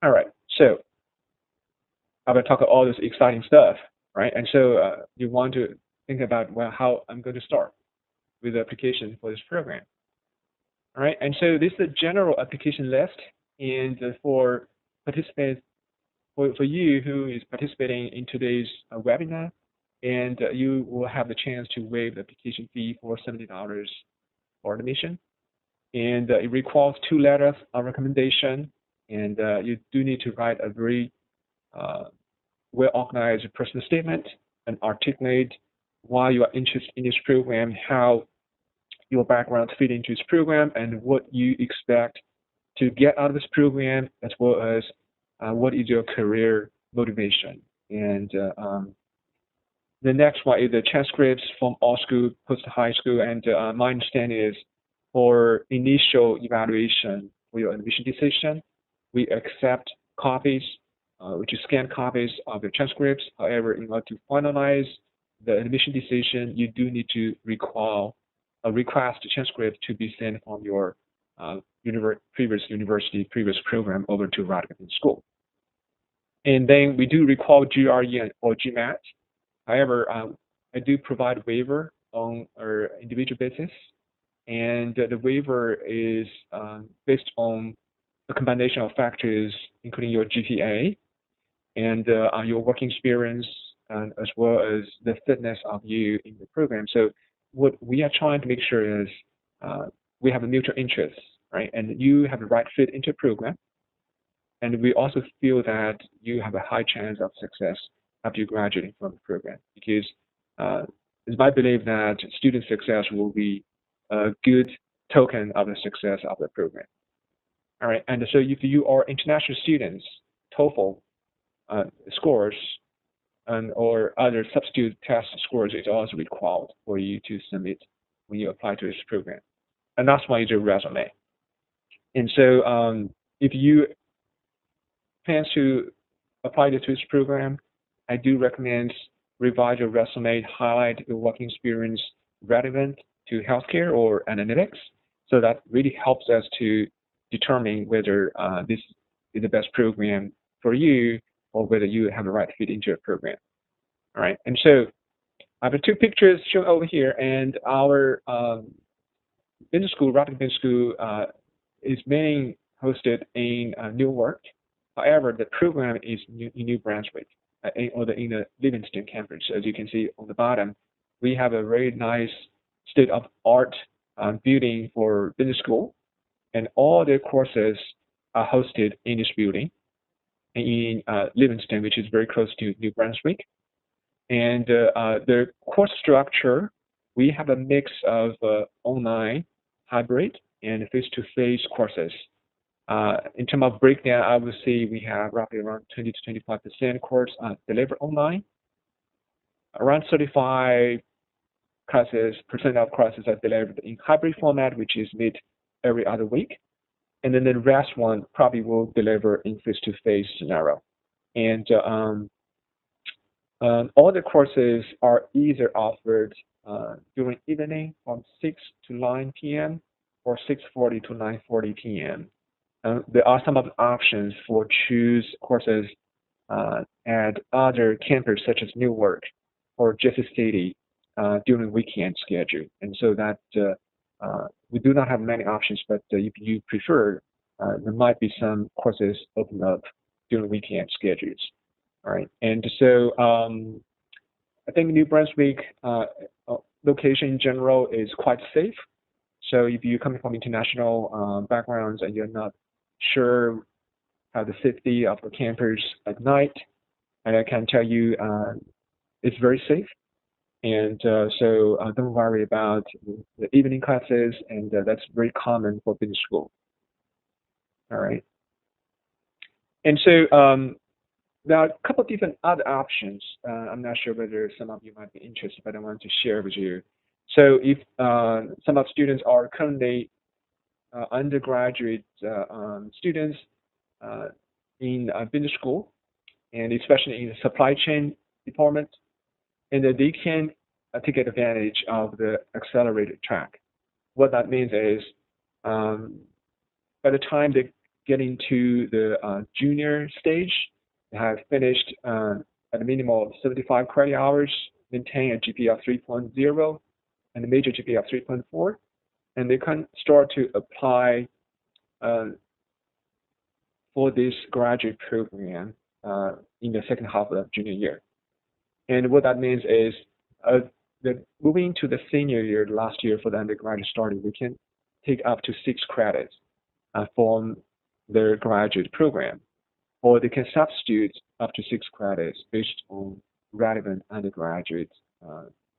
All right, so I'm going to talk about all this exciting stuff, right? And so you want to think about, well, how I'm going to start with the application for this program. All right, and so this is the general application list, and for participants, for you who is participating in today's webinar, and you will have the chance to waive the application fee for $70 for admission. And it requires 2 letters of recommendation, and you do need to write a very well-organized personal statement and articulate why you are interested in this program, how your background fit into this program, and what you expect to get out of this program, as well as what is your career motivation. And the next one is the transcripts from all school, post high school, and my understanding is for initial evaluation for your admission decision, we accept copies, which is scanned copies of the transcripts. However, in order to finalize the admission decision, you do need to recall a request transcript to be sent from your previous university, previous program over to Rutgers School. And then we do recall GRE or GMAT. However, I do provide waiver on an individual basis, and the waiver is based on a combination of factors, including your GPA and your working experience, and as well as the fitness of you in the program. So what we are trying to make sure is we have a mutual interest, right? And you have the right fit into the program. And we also feel that you have a high chance of success after you graduating from the program, because it's my belief that student success will be a good token of the success of the program. All right, and so if you are international students, TOEFL scores and or other substitute test scores is also required for you to submit when you apply to this program. And that's why you do resume. And so if you plan to apply to this program, I do recommend revise your resume, highlight your working experience relevant to healthcare or analytics. So that really helps us to determine whether this is the best program for you or whether you have the right fit into a program. All right, and so I have 2 pictures shown over here, and our business school, Rutgers Business School, is mainly hosted in Newark. However, the program is in New Brunswick, in the Livingston campus. As you can see on the bottom, we have a very nice state-of-art building for business school, and all the courses are hosted in this building in Livingston, which is very close to New Brunswick. And the course structure, we have a mix of online, hybrid, and face-to-face courses. In terms of breakdown, I would say we have roughly around 20 to 25% course delivered online. Around 35% of classes are delivered in hybrid format, which is meet every other week. And then the rest one probably will deliver in face-to-face scenario. And all the courses are either offered during evening from 6 to 9 p.m. or 6:40 to 9:40 p.m. There are some of the options for choose courses at other campuses such as Newark or Jersey City during weekend schedule. And so that we do not have many options, but if you prefer, there might be some courses open up during weekend schedules. All right, and so I think New Brunswick location in general is quite safe. So if you're coming from international backgrounds and you're not sure how the safety of the campus at night, and I can tell you it's very safe. And so don't worry about the evening classes, and that's very common for business school. All right. And so there are a couple of different other options. I'm not sure whether some of you might be interested, but I want to share with you. So if some of students are currently undergraduate students in business school, and especially in the supply chain department, and that they can take advantage of the accelerated track. What that means is by the time they getting to the junior stage, they have finished at a minimum of 75 credit hours, maintain a GPA of 3.0 and a major GPA of 3.4, and they can start to apply uh, for this graduate program in the second half of the junior year. And what that means is the moving to the senior year last year for the undergraduate starting, we can take up to 6 credits from their graduate program, or they can substitute up to 6 credits based on relevant undergraduate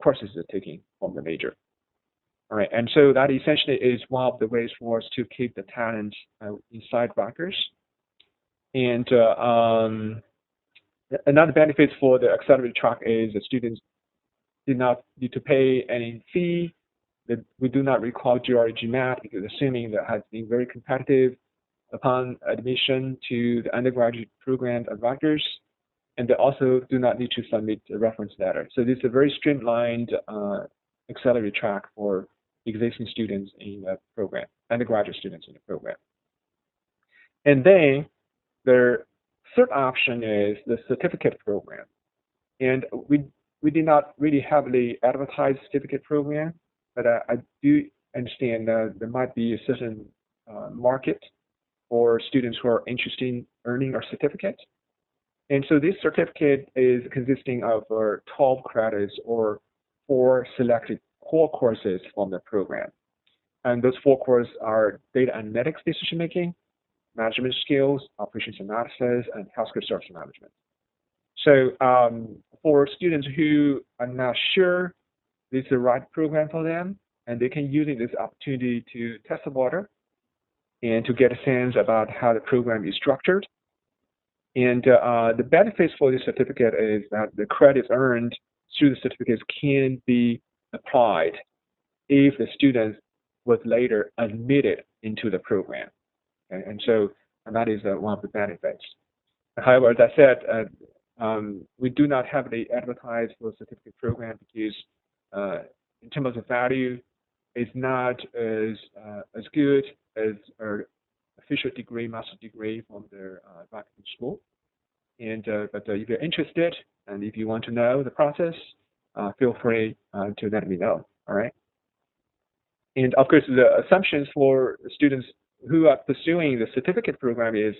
courses they're taking from the major. All right, and so that essentially is one of the ways for us to keep the talent inside Rutgers. And another benefit for the accelerated track is the students do not need to pay any fee. That we do not require GRE GMAT because assuming that has been very competitive upon admission to the undergraduate program at Rutgers, and they also do not need to submit a reference letter. So this is a very streamlined accelerated track for existing students in the program, undergraduate students in the program. And then the third option is the certificate program. And we did not really heavily advertise certificate program, but I do understand that there might be a certain market for students who are interested in earning a certificate. And so this certificate is consisting of 12 credits or 4 selected core courses from the program. And those 4 courses are data analytics decision making, management skills, operations analysis, and healthcare service management. So for students who are not sure this is the right program for them, and they can use this opportunity to test the water and to get a sense about how the program is structured. And the benefits for this certificate is that the credits earned through the certificates can be applied if the student was later admitted into the program. Okay? And that is one of the benefits. However, as I said, we do not heavily advertise for the certificate program because in terms of value, it's not as good as our official degree, master's degree from their faculty school. And but if you're interested and if you want to know the process, feel free to let me know. All right. And of course, the assumptions for students who are pursuing the certificate program is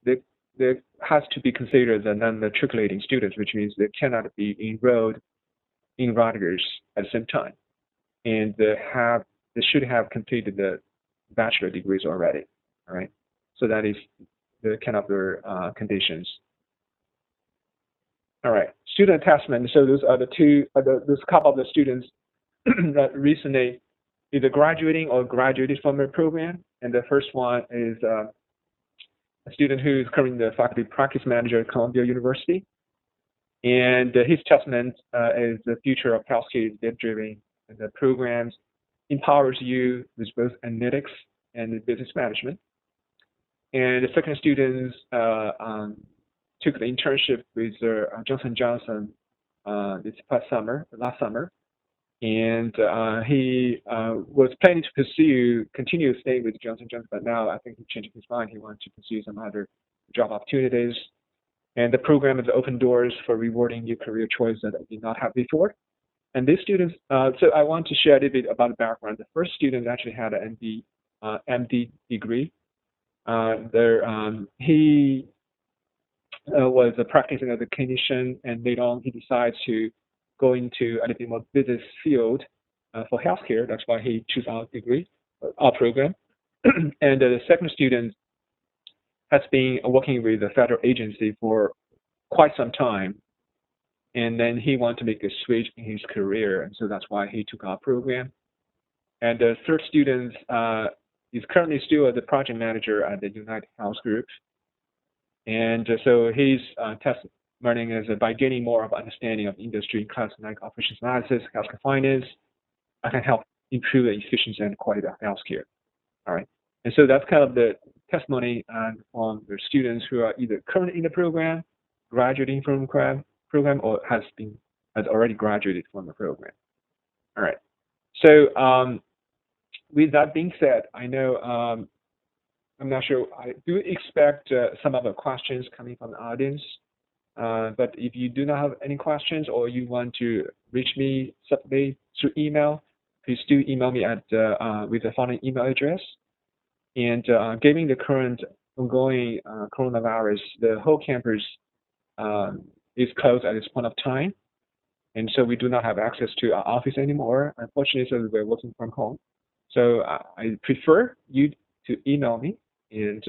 that there has to be considered the non-matriculating students, which means they cannot be enrolled in Rutgers at the same time, and they should have completed the bachelor degrees already. All right, so that is the kind of their conditions. All right, student attachment. So those are the two. Those couple of the students that recently either graduating or graduated from the program, and the first one is a student who is currently the faculty practice manager at Columbia University. And his assessment is the future of healthcare is data-driven, and the programs empowers you with both analytics and business management. And the second student took the internship with Johnson & Johnson last summer, and he was planning to continue staying with Johnson & Johnson, but now I think he changed his mind. He wants to pursue some other job opportunities. And the program has opened doors for rewarding new career choices that I did not have before. And these students, so I want to share a little bit about the background. The first student actually had an MD degree. He was practicing as a clinician, and later on he decides to go into a little bit more business field for healthcare. That's why he chose our program. And the second student has been working with the federal agency for quite some time, and then he wanted to make a switch in his career, and so that's why he took our program. And the third student is currently still the project manager at the United Health Group, and so his test learning is by gaining more of understanding of industry classes like operations analysis, healthcare finance. I can help improve the efficiency and quality of healthcare. All right. And so that's kind of the testimony from the students who are either currently in the program, graduating from the program, or has already graduated from the program. All right. So with that being said, I know I'm not sure. I do expect some of the questions coming from the audience. But if you do not have any questions or you want to reach me separately through email, please do email me at with the following email address. And given the current ongoing coronavirus, the whole campus is closed at this point of time. And so we do not have access to our office anymore. Unfortunately, so we're working from home. So I prefer you to email me, and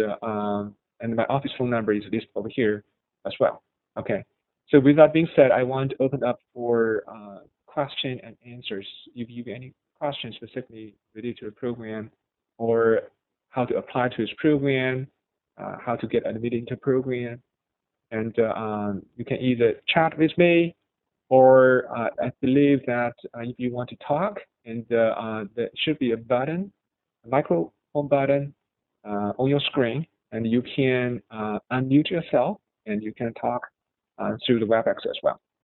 my office phone number is listed over here as well. Okay. So with that being said, I want to open up for question and answers. If you have any questions specifically related to the program, or how to apply to this program, how to get admitted into the program, and you can either chat with me, or I believe that if you want to talk, and there should be a button, a microphone button on your screen, and you can unmute yourself and you can talk through the WebEx as well.